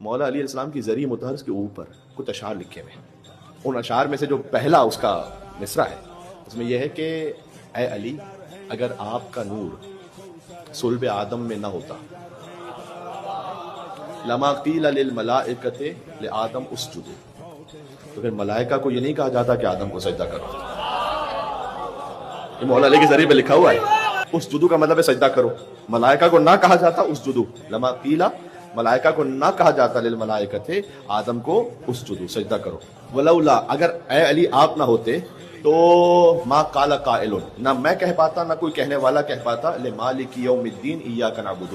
مولا علی علیہ السلام کی زری مطہرز کے اوپر کچھ اشعار لکھے ہوئے ہیں. ان اشعار میں سے جو پہلا اس کا مصرع ہے اس میں یہ ہے کہ اے علی اگر آپ کا نور صلب آدم میں نہ ہوتا لما قیل للملائکۃ لآدم اسجدوا، تو پھر ملائکہ کو یہ نہیں کہا جاتا کہ آدم کو سجدہ کرو. یہ مولا علی کے ذریعے پہ لکھا ہوا ہے. اسجدوا کا مطلب ہے سجدہ کرو. ملائکہ کو نہ کہا جاتا اسجدوا، لما قیل ملائکہ کو نہ کہا جاتا للملائکۃ آدم کو اسجدوا سجدہ کرو. ولولا اگر اے علی آپ نہ ہوتے تو ما قال قائل نہ میں کہہ پاتا نہ کوئی کہنے والا کہہ پاتا لمالک یوم الدین ایاک نعبد،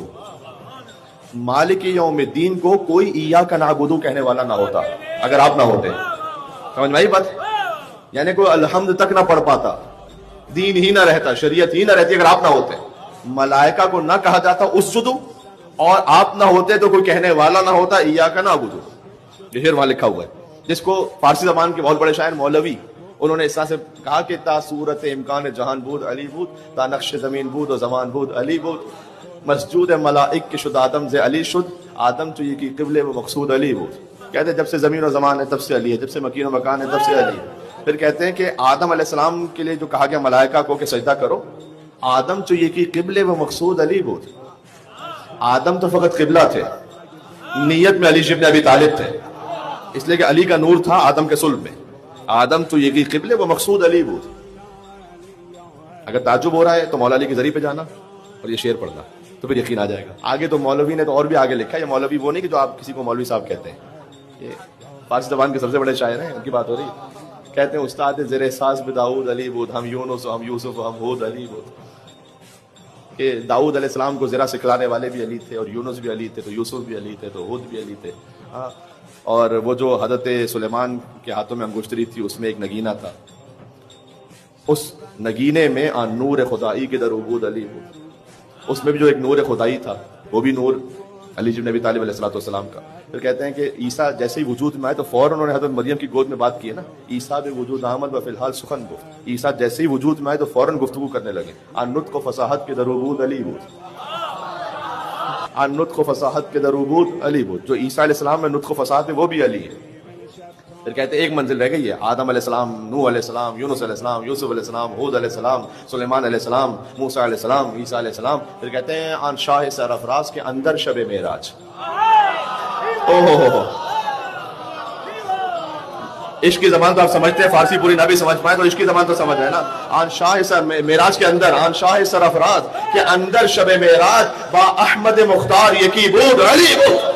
مالک یوم الدین کو کوئی ایاک نعبد کہنے والا نہ ہوتا اگر آپ نہ ہوتے. سمجھ میں آئی بات؟ یعنی کوئی الحمد تک نہ پڑھ پاتا، دین ہی نہ رہتا، شریعت ہی نہ رہتی اگر آپ نہ ہوتے. ملائکہ کو نہ کہا جاتا اسجدوا، اور آپ نہ ہوتے تو کوئی کہنے والا نہ ہوتا ایاک نعبد. یہ شعر وہاں لکھا ہوا ہے جس کو فارسی زبان کے بہت بڑے شاعر مولوی انہوں نے اس طرح سے کہا کہ تا صورت امکان جہان بود علی بود، تا نقش زمین بود و زمان بود علی بود، مسجود ملائک کے شد آدم سے علی شد، آدم تو یہ کی قبل و مقصود علی بود. کہتے ہیں جب سے زمین و زمان ہے تب سے علی ہے، جب سے مکین و مکان ہے تب سے علی ہے. پھر کہتے ہیں کہ آدم علیہ السلام کے لیے جو کہا گیا ملائکہ کو کہ سجدہ کرو، آدم تو یہ کی قبل و مقصود علی بود. آدم تو فقط قبلہ تھے، نیت میں علی ابن ابی طالب تھے، اس لیے کہ علی کا نور تھا آدم کے صلب میں. آدم تو یہ قبلے وہ مقصود علی بود. اگر تعجب ہو رہا ہے تو مولا علی کے ذریعے پہ جانا اور یہ شعر پڑھنا تو پھر یقین آ جائے گا. آگے تو مولوی نے تو اور بھی آگے لکھا ہے. یہ مولوی وہ نہیں کہ جو آپ کسی کو مولوی صاحب کہتے ہیں، یہ فارسی زبان کے سب سے بڑے شاعر ہیں، ان کی بات ہو رہی ہے. کہتے ہیں استاد زیر ساز بداؤد علی بود، ہم یونس ہم یوسف ہم ہود علی بود. کہ داؤد علیہ السلام کو زرا سکھلانے والے بھی علی تھے، اور یونس بھی علی تھے، تو یوسف بھی علی تھے، تو ہود بھی علی تھے. ہاں، اور وہ جو حضرت سلیمان کے ہاتھوں میں انگشتری تھی اس میں ایک نگینہ تھا، اس نگینے میں نور خدائی کے در عبود علی بود. اس میں بھی جو ایک نور خدائی تھا وہ بھی نور علی بن ابی طالب علیہ السلام کا. پھر کہتے ہیں کہ عیسیٰ جیسے ہی وجود میں آئے تو فوراً انہوں نے حضرت مریم کی گود میں بات کی ہے نا، عیسیٰ بے وجود آمد و فی الحال سخن گفت. عیسیٰ جیسے ہی وجود میں آئے تو فوراً گفتگو کرنے لگے. نطق و فصاحت کے در عبود علی بود، نطق و فصاحت کے در عبود علی بود. جو عیسیٰ علیہ السلام میں نطق و فصاحت ہے وہ بھی علی ہے. پھر کہتے ہیں ایک منزل رہ گئی ہے، آدم علیہ السلام، نوح علیہ السلام، یونس علیہ السلام، یوسف علیہ السلام، ہود علیہ السلام، سلیمان علیہ السلام، موسیٰ علیہ السلام، عیسیٰ علیہ السلام. پھر کہتے ہیں آن شاہ سرفراز کے اندر شب معراج. عشق کی زبان تو آپ سمجھتے ہیں، فارسی پوری نہ بھی سمجھ پائے تو عشق کی زبان تو سمجھ ہے نا. آن شاہ معراج کے اندر، آن شاہ سرفراز کے اندر شب معراج با احمد مختار یکی بود علی بود.